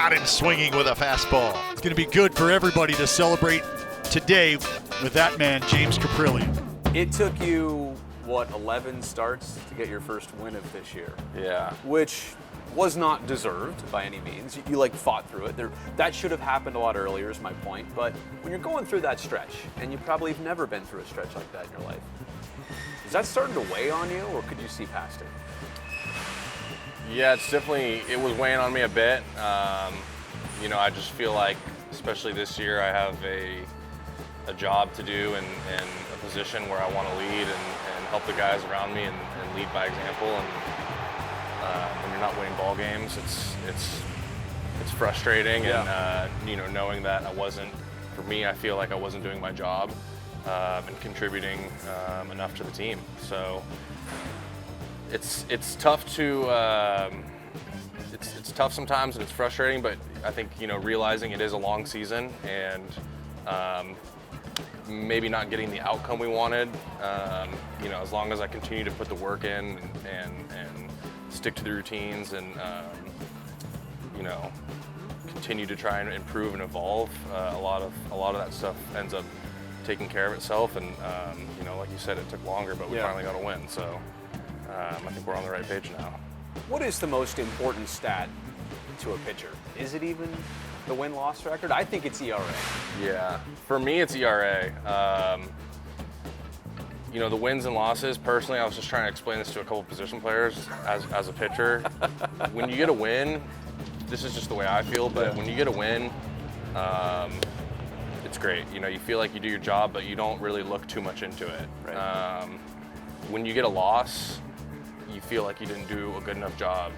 gotten swinging with a fastball. It's going to be good for everybody to celebrate today with that man, James Kaprielian. It took you, 11 starts to get your first win of this year? Yeah. Which was not deserved by any means. You fought through it. That should have happened a lot earlier is my point. But when you're going through that stretch, and you probably have never been through a stretch like that in your life, is that starting to weigh on you, or could you see past it? Yeah, it was weighing on me a bit. I just feel like, especially this year, I have a job to do and a position where I want to lead and help the guys around me and lead by example. And when you're not winning ball games, it's frustrating. Yeah. And knowing that I feel like I wasn't doing my job and contributing enough to the team. So it's tough to it's tough sometimes and it's frustrating. But I think realizing it is a long season and maybe not getting the outcome we wanted. As long as I continue to put the work in and stick to the routines and continue to try and improve and evolve, a lot of that stuff ends up taking care of itself. And like you said, it took longer, but we finally got a win. So I think we're on the right page now. What is the most important stat to a pitcher? Is it even the win-loss record? I think it's ERA. Yeah, for me it's ERA. The wins and losses, personally, I was just trying to explain this to a couple of position players as a pitcher. When you get a win, this is just the way I feel, but when you get a win, it's great. You feel like you do your job, but you don't really look too much into it. Right. When you get a loss, you feel like you didn't do a good enough job,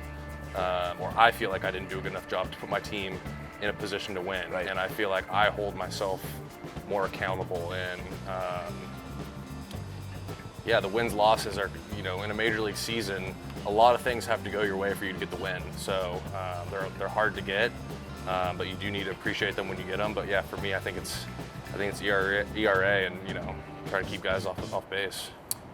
or I feel like I didn't do a good enough job to put my team in a position to win. Right. And I feel like I hold myself more accountable. And the wins, losses are, in a major league season, a lot of things have to go your way for you to get the win. So they're hard to get, but you do need to appreciate them when you get them. But yeah, for me, I think it's ERA and try to keep guys off base.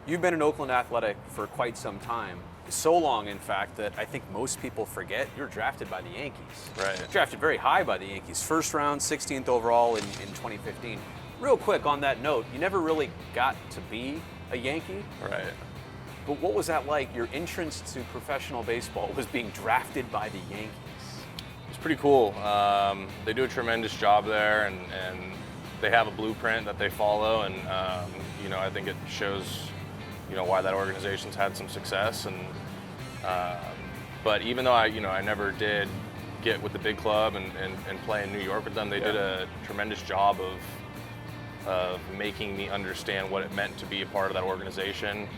You've been an Oakland Athletic for quite some time. So long, in fact, that I think most people forget you're drafted by the Yankees. Right. Drafted very high by the Yankees. First round, 16th overall in 2015. Real quick on that note, you never really got to be a Yankee. Right. But what was that like? Your entrance to professional baseball was being drafted by the Yankees. It's pretty cool. They do a tremendous job there, and they have a blueprint that they follow, and I think it shows why that organization's had some success. And but even though I never did get with the big club and play in New York with them, they did a tremendous job of making me understand what it meant to be a part of that organization,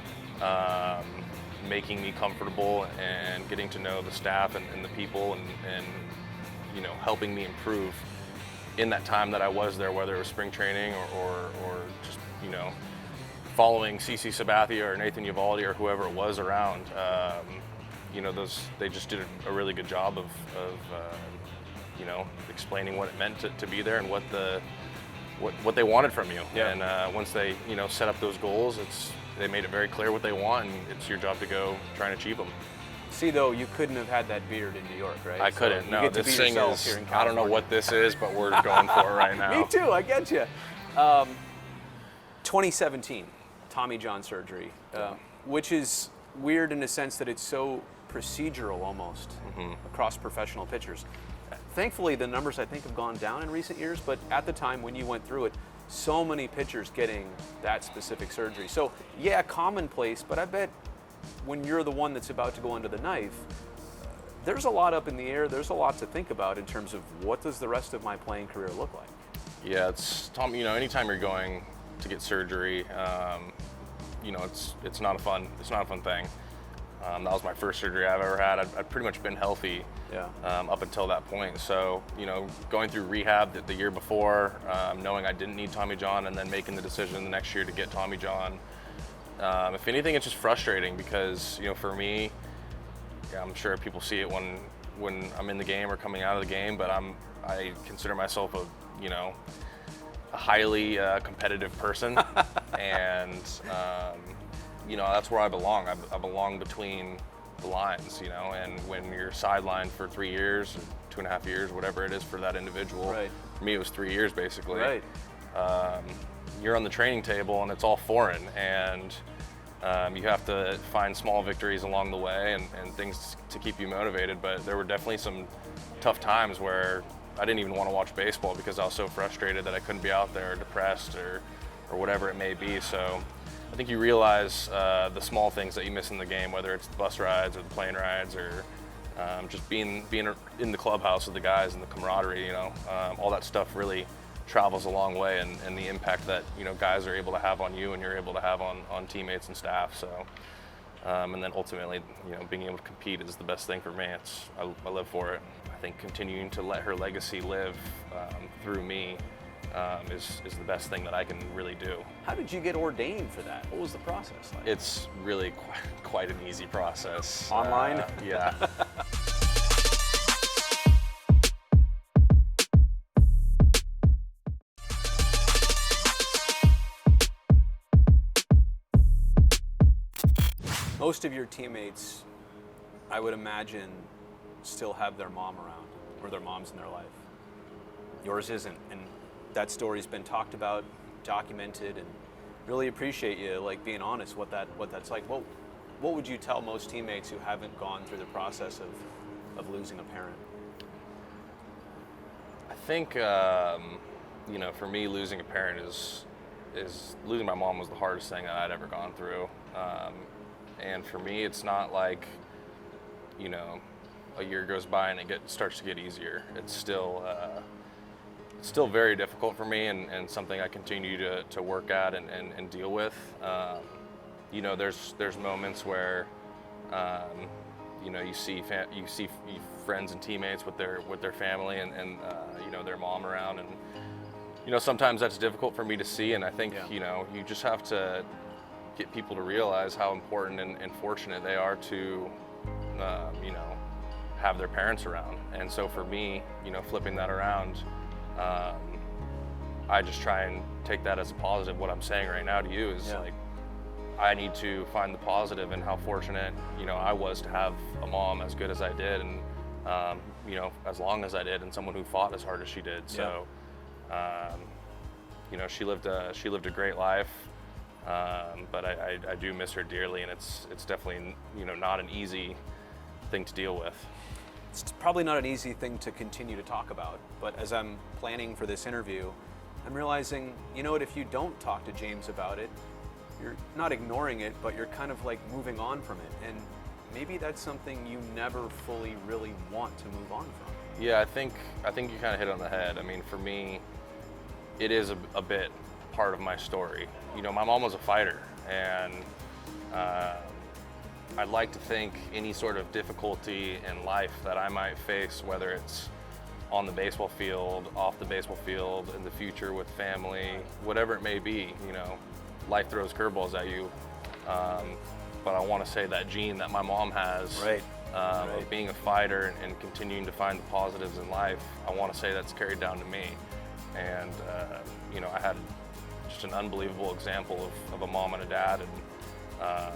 making me comfortable and getting to know the staff and the people and helping me improve in that time that I was there, whether it was spring training or just following CC Sabathia or Nathan Eovaldi or whoever it was around. They just did a really good job of explaining what it meant to be there and what they wanted from you. Yeah. And once they set up those goals, they made it very clear what they want, and it's your job to go try and achieve them. See, though, you couldn't have had that beard in New York, right? I couldn't. So No, this thing is, I don't know what this is, but we're going for it right now. Me too, I get you. 2017, Tommy John surgery, which is weird in the sense that it's so procedural almost across professional pitchers. Thankfully, the numbers I think have gone down in recent years, but at the time when you went through it, so many pitchers getting that specific surgery. So yeah, commonplace, but I bet when you're the one that's about to go under the knife, there's a lot up in the air. There's a lot to think about in terms of what does the rest of my playing career look like? Yeah, Tom, anytime you're going to get surgery, it's not a fun thing. That was my first surgery I've ever had. I'd pretty much been healthy up until that point. So, going through rehab the year before, knowing I didn't need Tommy John, and then making the decision the next year to get Tommy John. If anything, it's just frustrating because, for me, I'm sure people see it when I'm in the game or coming out of the game, but I consider myself a highly competitive person, and that's where I belong. I belong between the lines, and when you're sidelined for 3 years, or 2.5 years, whatever it is for that individual. Right. For me, it was 3 years basically. Right. You're on the training table and it's all foreign, and you have to find small victories along the way and things to keep you motivated. But there were definitely some tough times where I didn't even want to watch baseball because I was so frustrated that I couldn't be out there, depressed or whatever it may be. So I think you realize the small things that you miss in the game, whether it's the bus rides or the plane rides or just being in the clubhouse with the guys and the camaraderie. All that stuff really travels a long way, and the impact that guys are able to have on you and you're able to have on teammates and staff. So and then ultimately being able to compete is the best thing for me. I live for it. I think continuing to let her legacy live through me is the best thing that I can really do. How did you get ordained for that? What was the process like? It's really quite an easy process. Online? Yeah. Most of your teammates, I would imagine, still have their mom around, or their mom's in their life. Yours isn't, and that story's been talked about, documented, and really appreciate you being honest what that's like. What would you tell most teammates who haven't gone through the process of losing a parent? I think for me, losing a parent is losing my mom was the hardest thing that I'd ever gone through. And for me, it's not like, a year goes by and it starts to get easier. It's still very difficult for me, and something I continue to work at and deal with. There's moments where, you see friends and teammates with their family and their mom around, and sometimes that's difficult for me to see. And I think you just have to get people to realize how important and fortunate they are to, have their parents around. And so for me, flipping that around, I just try and take that as a positive. What I'm saying right now to you is I need to find the positive in how fortunate, I was to have a mom as good as I did, and, as long as I did, and someone who fought as hard as she did. So, she lived a great life. But I do miss her dearly, and it's definitely not an easy thing to deal with. It's probably not an easy thing to continue to talk about, but as I'm planning for this interview, I'm realizing, if you don't talk to James about it, you're not ignoring it, but you're kind of moving on from it, and maybe that's something you never fully really want to move on from. Yeah, I think you kind of hit it on the head. I mean, for me, it is a bit part of my story. My mom was a fighter, and I'd like to think any sort of difficulty in life that I might face, whether it's on the baseball field, off the baseball field, in the future with family, whatever it may be, life throws curveballs at you. But I want to say that gene that my mom has, of being a fighter and continuing to find the positives in life, I want to say that's carried down to me. And I had just an unbelievable example of a mom and a dad, and I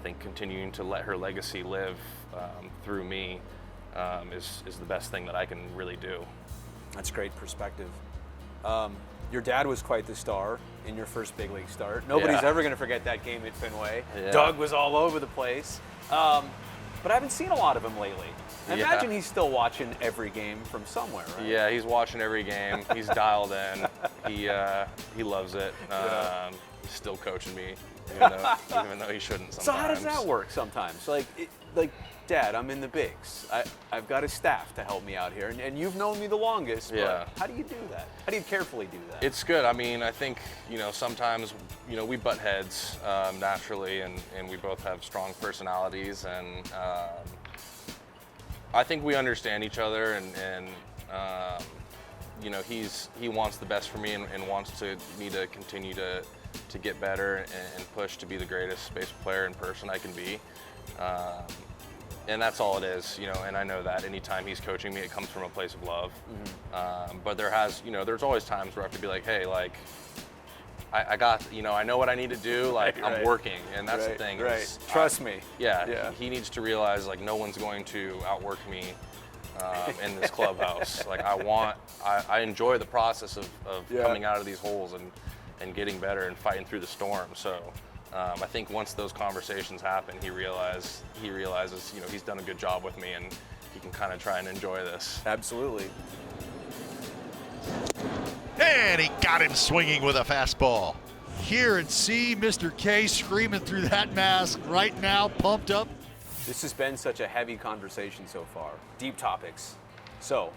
think continuing to let her legacy live through me is the best thing that I can really do. That's great perspective. Your dad was quite the star in your first big league start. Nobody's ever going to forget that game at Fenway. Yeah. Doug was all over the place. But I haven't seen a lot of him lately. I imagine he's still watching every game from somewhere, right? Yeah, he's watching every game. He's dialed in. He loves it. He's still coaching me, even though he shouldn't sometimes. So how does that work sometimes? Dad, I'm in the bigs. I've got a staff to help me out here, and you've known me the longest. But how do you do that? How do you carefully do that? It's good. I mean, I think sometimes we butt heads naturally, and we both have strong personalities, and I think we understand each other, and he wants the best for me and wants me to continue to get better and push to be the greatest baseball player and person I can be. And that's all it is, and I know that anytime he's coaching me, it comes from a place of love. Mm-hmm. But there's always times where I have to be like, hey, I got, I know what I need to do. Like, Right. I'm working, and that's the Right, thing. right. is, Trust me. Yeah, he needs to realize, like, no one's going to outwork me in this clubhouse. Like, I enjoy the process of coming out of these holes and getting better and fighting through the storm. So I think once those conversations happen, he realizes, he's done a good job with me, and he can kind of try and enjoy this. Absolutely. And he got him swinging with a fastball. Hear and see Mr. K screaming through that mask right now, pumped up. This has been such a heavy conversation so far. Deep topics. So,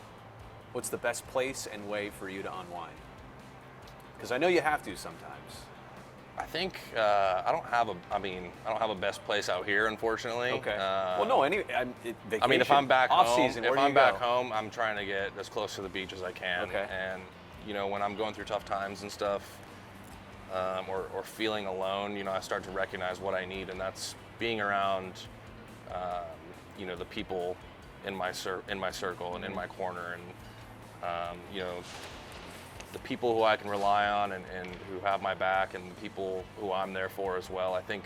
what's the best place and way for you to unwind? Because I know you have to sometimes. I think I don't have a best place out here, unfortunately. Okay. Well, no, vacation. I mean, if I'm back home, off-season, where if do you I'm back go? home, I'm trying to get as close to the beach as I can. Okay. And when I'm going through tough times and stuff, or feeling alone, I start to recognize what I need, and that's being around, the people in my circle and in my corner, and the people who I can rely on and who have my back, and the people who I'm there for as well. I think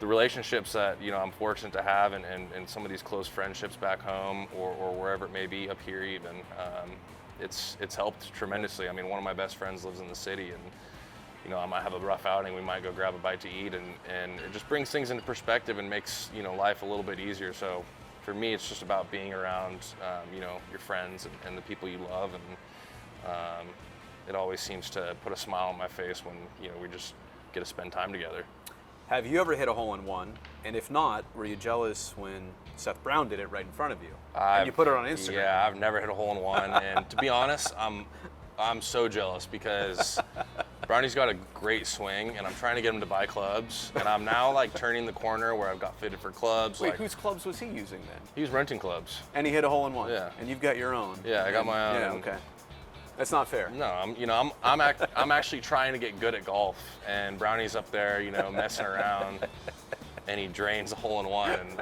the relationships that I'm fortunate to have, and some of these close friendships back home or wherever it may be, up here even, it's helped tremendously. I mean, one of my best friends lives in the city, and I might have a rough outing, we might go grab a bite to eat, and it just brings things into perspective and makes life a little bit easier. So for me, it's just about being around your friends and the people you love, and it always seems to put a smile on my face when we just get to spend time together. Have you ever hit a hole-in-one? And if not, were you jealous when Seth Brown did it right in front of you? And you put it on Instagram. Yeah, I've never hit a hole-in-one, and to be honest, I'm so jealous because Brownie's got a great swing, and I'm trying to get him to buy clubs, and I'm now like turning the corner where I've got fitted for clubs. Wait, like, whose clubs was he using then? he was renting clubs. And he hit a hole-in-one? Yeah. And you've got your own? Yeah, I got my own. Yeah, okay. That's not fair. No, I'm actually trying to get good at golf, and Brownie's up there, messing around, and he drains a hole-in-one. And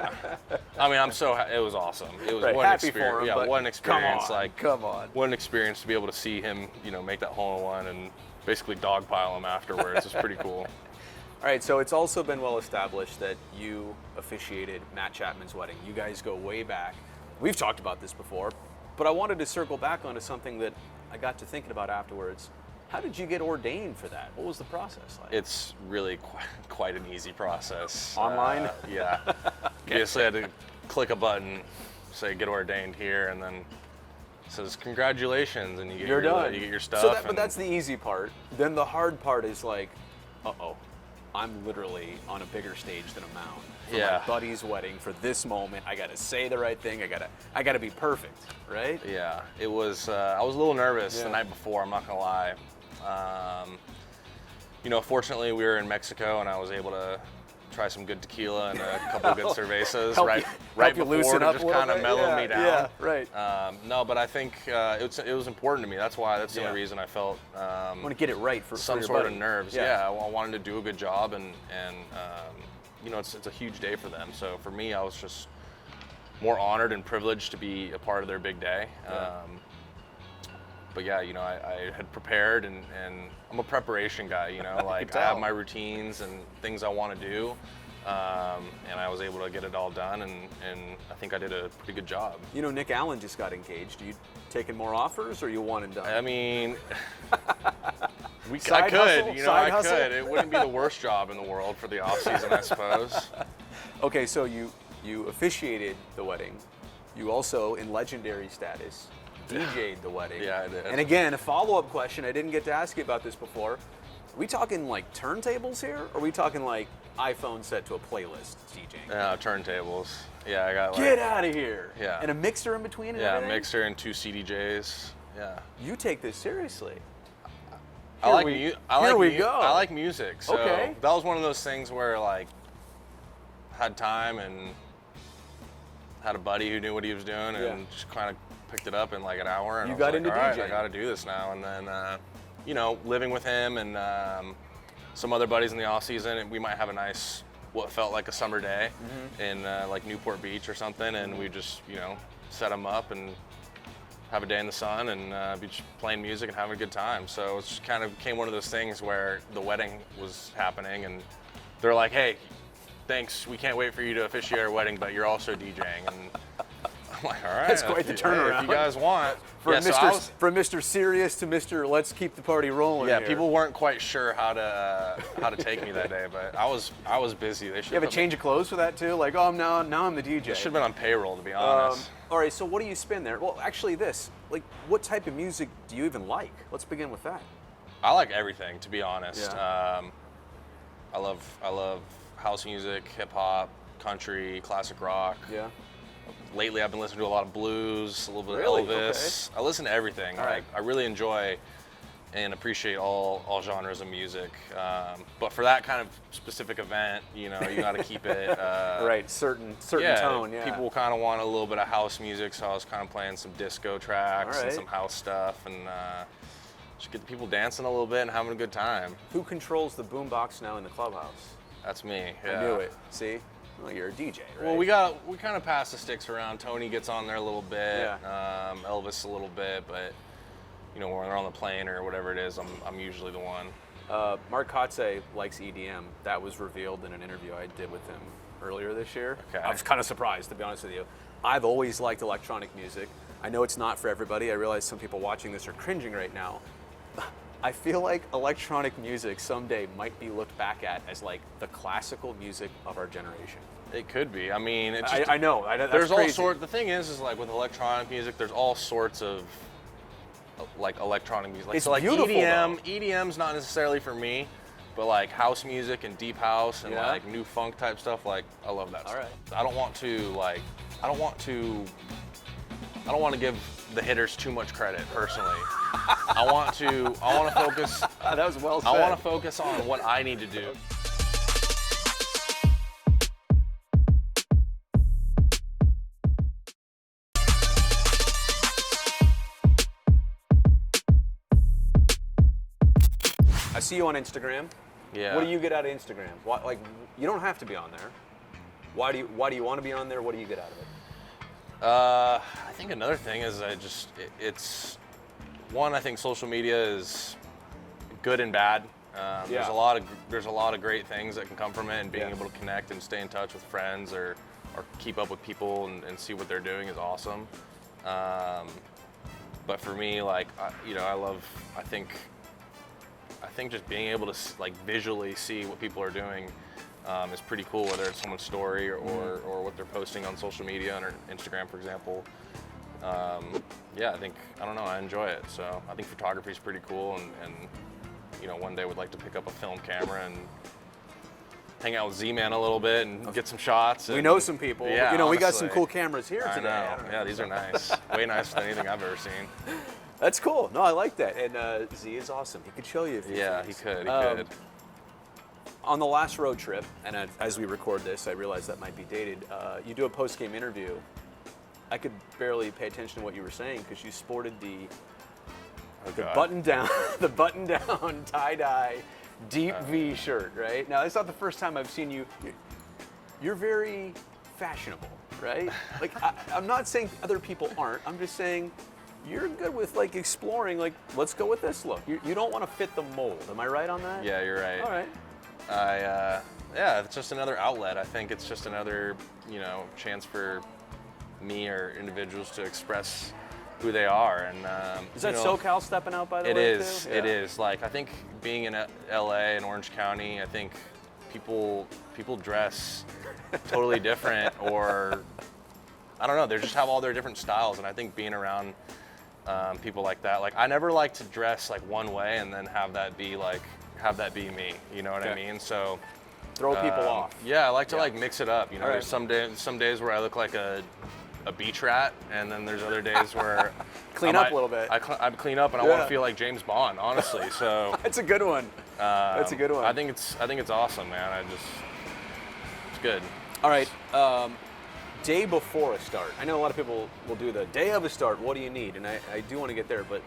I mean, it was awesome. It was Right, what an happy for experience. him, Yeah, but what an experience! come on. What an experience to be able to see him, make that hole-in-one and basically dogpile him afterwards. It's pretty cool. All right, so it's also been well established that you officiated Matt Chapman's wedding. You guys go way back. We've talked about this before, but I wanted to circle back onto something that I got to thinking about afterwards. How did you get ordained for that? What was the process like? It's really quite an easy process. Online? Yeah. Basically, I had to click a button, say get ordained here, and then it says congratulations, and you get done. You get your stuff. So but that's the easy part. Then the hard part is like, I'm literally on a bigger stage than a mound for my buddy's wedding. For this moment, I got to say the right thing. I got to be perfect, right? Yeah, it was. I was a little nervous the night before. I'm not gonna lie. Fortunately, we were in Mexico, and I was able to try some good tequila and a couple of good cervezas right you before loosen to up just a little kind of bit. mellow me down. Yeah, right. No, but I think it was important to me. That's the only reason I felt. I want to get it right for some your sort buddy. of nerves. Yeah. I wanted to do a good job, and it's a huge day for them. So for me, I was just more honored and privileged to be a part of their big day. Yeah. But yeah, I had prepared, and I'm a preparation guy. Like I have my routines and things I want to do, and I was able to get it all done, and I think I did a pretty good job. Nick Allen just got engaged. Are you taking more offers, or you one and done? I mean, Side hustle? Side I hustle? could. It wouldn't be the worst job in the world for the off season, I suppose. Okay, so you officiated the wedding. You also, in legendary status, DJ'd the wedding. Yeah, I did. And again, a follow-up question, I didn't get to ask you about this before. Are we talking like turntables here? Or are we talking like iPhone set to a playlist DJing? Turntables. Yeah, I got like. Get out of here. Yeah. And a mixer in between and Yeah, everything? mixer and 2 CDJs. Yeah. You take this seriously. I like music. So Okay. that was one of those things where like had time and had a buddy who knew what he was doing, and just kind of picked it up in like an hour. And You I was got like, into all right, DJing. I got to do this now. And then living with him and some other buddies in the off season, and we might have a nice, what felt like a summer day in like Newport Beach or something, and we just set them up and have a day in the sun and be just playing music and having a good time. So it's just kind of became one of those things where the wedding was happening and they're like, hey, thanks, we can't wait for you to officiate our wedding, but you're also DJing. And I'm like, all right. That's quite the turnaround. If you guys want. From, yeah, Mr. from Mr. Serious to Mr. Let's keep the party rolling. Yeah, here. people weren't quite sure how to take me that day, but I was busy. They should You have a change of clothes for that too? Like, oh, now I'm the DJ. They should have been on payroll, to be honest. All right, so what do you spin there? Well, actually like, what type of music do you even like? Let's begin with that. I like everything, to be honest. Yeah. I love house music, hip hop, country, classic rock. Yeah. Lately, I've been listening to a lot of blues, a little bit Really? of Elvis. Okay. I listen to everything. All right. I really enjoy and appreciate all genres of music. But for that kind of specific event, you got to keep it right, certain tone. Yeah. People kind of want a little bit of house music, so I was kind of playing some disco tracks All right. and some house stuff, and just get the people dancing a little bit and having a good time. Who controls the boombox now in the clubhouse? That's me. Yeah. I knew it. See? Well, you're a DJ, right? Well, we kind of pass the sticks around. Tony gets on there a little bit, Yeah. Elvis a little bit, but when they're on the plane or whatever it is, I'm usually the one. Mark Kotze likes EDM. That was revealed in an interview I did with him earlier this year. Okay. I was kind of surprised, to be honest with you. I've always liked electronic music. I know it's not for everybody. I realize some people watching this are cringing right now. I feel like electronic music someday might be looked back at as like the classical music of our generation. It could be. I mean, it's just, I know. That's there's all crazy. sorts. The thing is like with electronic music, there's all sorts of like electronic music. It's so like beautiful, EDM's not necessarily for me, but like house music and deep house and Yeah. like new funk type stuff, like I love that All stuff. right. I don't want to give the hitters too much credit personally. I want to focus. That was well said. I want to focus on what I need to do. I see you on Instagram. Yeah. What do you get out of Instagram? You don't have to be on there. Why do you want to be on there? What do you get out of it? I think another thing is it's one. I think social media is good and bad. Yeah. There's a lot of great things that can come from it, and being Yeah. able to connect and stay in touch with friends or keep up with people and see what they're doing is awesome. But for me, I think just being able to visually see what people are doing is pretty cool, whether it's someone's story or what they're posting on social media or Instagram, for example. I enjoy it. So I think photography is pretty cool, and one day would like to pick up a film camera and hang out with Z-Man a little bit and get some shots. We know some people. Yeah, we got some honestly. cool cameras here I today. know. Yeah, these are nice. Way nicer than anything I've ever seen. That's cool. No, I like that. And Z is awesome. He could show you a few Yeah, things. he could. On the last road trip, and as we record this, I realize that might be dated. You do a post-game interview. I could barely pay attention to what you were saying because you sported the God. the button-down tie-dye deep V shirt, right? Now, it's not the first time I've seen you. You're very fashionable, right? I'm not saying other people aren't. I'm just saying you're good with exploring. Let's go with this look. You don't want to fit the mold. Am I right on that? Yeah, you're right. All right. It's just another outlet. I think it's just another, chance for me or individuals to express who they are. And Is that SoCal stepping out, by the it way? is. Too? It Yeah. is. I think being in LA and Orange County, I think people dress totally different, or I don't know. They just have all their different styles, and I think being around people like that, I never like to dress one way and then have that be me. You know what I Okay. mean? So Throw people off. yeah, I like to mix it up. right. There's some days where I look like a beach rat, and then there's other days where Clean up a little bit. I clean up, and I want to feel like James Bond, honestly. So That's a good one. That's a good one. I think it's awesome, man. It's good. All right. Day before a start. I know a lot of people will do the day of a start. What do you need? And I do want to get there, but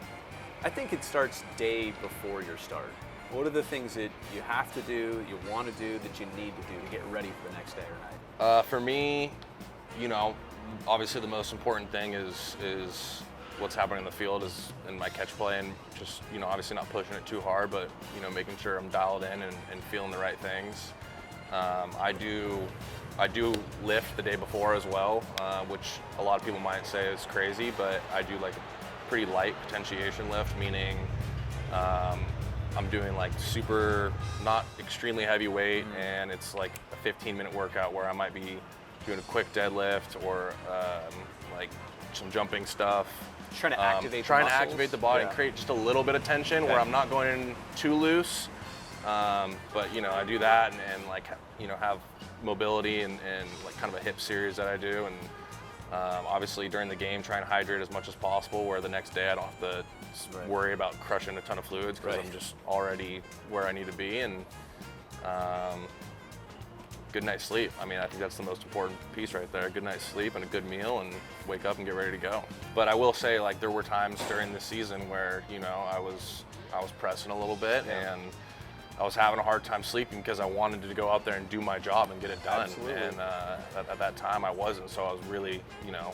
I think it starts day before your start. What are the things that you have to do, you want to do, that you need to do to get ready for the next day or night? For me, obviously the most important thing is what's happening in the field is in my catch play, and just, you know, obviously not pushing it too hard, but, you know, making sure I'm dialed in and feeling the right things. I do lift the day before as well, which a lot of people might say is crazy, but I do like a pretty light potentiation lift, meaning I'm doing like super, not extremely heavy weight, and it's like a 15-minute workout where I might be doing a quick deadlift or like some jumping stuff. Trying to activate trying the to muscles. activate the body and create just a little bit of tension where I'm not going in too loose. But, you know, I do that and like, you know, have mobility and like kind of a hip series that I do. And obviously during the game, try and hydrate as much as possible, where the next day I don't have to worry about crushing a ton of fluids because I'm just already where I need to be. And good night's sleep. I mean, I think that's the most important piece right there. Good night's sleep and a good meal, and wake up and get ready to go. But I will say, like, there were times during the season where, you know, I was pressing a little bit, and I was having a hard time sleeping because I wanted to go out there and do my job and get it done. Absolutely. And at that time I wasn't, so I was really, you know,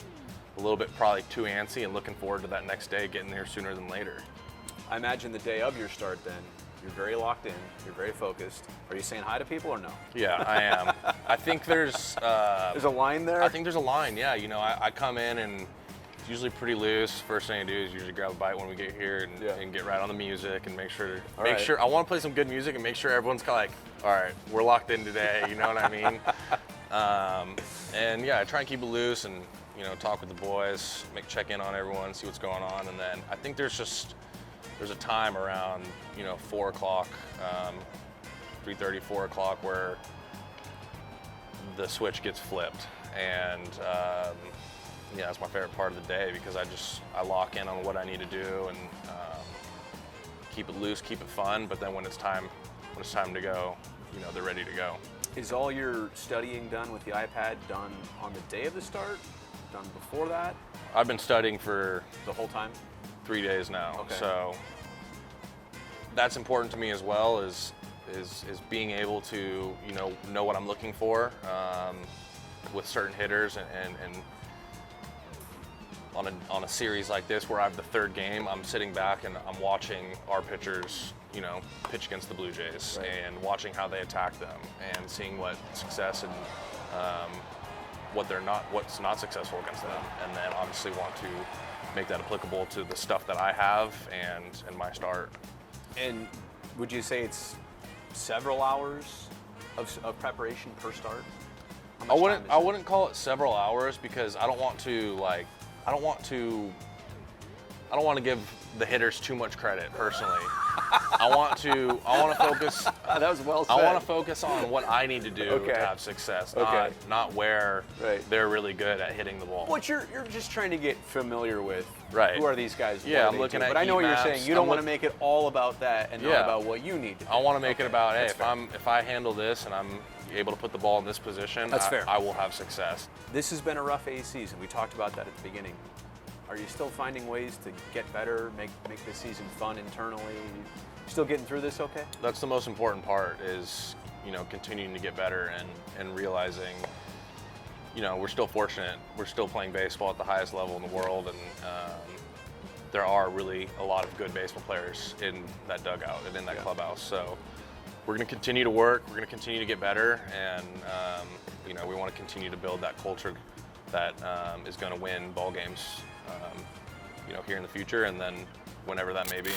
a little bit probably too antsy and looking forward to that next day getting there sooner than later. I imagine the day of your start then, you're very locked in, you're very focused. Are you saying hi to people or no? Yeah, I am. I think there's a line there? I think there's a line, yeah. You know, I come in and it's usually pretty loose. First thing I do is usually grab a bite when we get here and get right on the music and make sure I want to play some good music and make sure everyone's kind of like, all right, we're locked in today, you know what I mean? And yeah, I try and keep it loose and, you know, talk with the boys, check in on everyone, see what's going on. And then I think there's a time around, you know, 4 o'clock, 3:30, 4 o'clock, where the switch gets flipped. And yeah, that's my favorite part of the day because I lock in on what I need to do and keep it loose, keep it fun. But then when it's time to go, you know, they're ready to go. Is all your studying done with the iPad done on the day of the start? Done before that? I've been studying for The whole time? 3 days now. Okay. So that's important to me as well, is being able to, you know what I'm looking for with certain hitters, and on a series like this where I have the third game, I'm sitting back and I'm watching our pitchers, you know, pitch against the Blue Jays and watching how they attack them and seeing what success and what's not successful against them, and then obviously want to make that applicable to the stuff that I have and my start. And would you say it's several hours of preparation per start? I wouldn't call it several hours because I don't want to give the hitters too much credit personally. I want to focus. That was well said. I want to focus on what I need to do to have success, not where they're really good at hitting the ball. What you're just trying to get familiar with. Right. Who are these guys? Yeah, I'm looking at. But I know what you're heat saying. maps. You don't want to make it all about that and not about what you need to do. I want to make it about, hey, if I handle this and I'm able to put the ball in this position, I will have success. This has been a rough A season. We talked about that at the beginning. Are you still finding ways to get better, make this season fun internally? Still getting through this okay? That's the most important part, is, you know, continuing to get better and realizing, you know, we're still fortunate. We're still playing baseball at the highest level in the world, and there are really a lot of good baseball players in that dugout and in that clubhouse. So we're going to continue to work. We're going to continue to get better, and you know, we want to continue to build that culture that is going to win ball games, you know, here in the future, and then whenever that may be.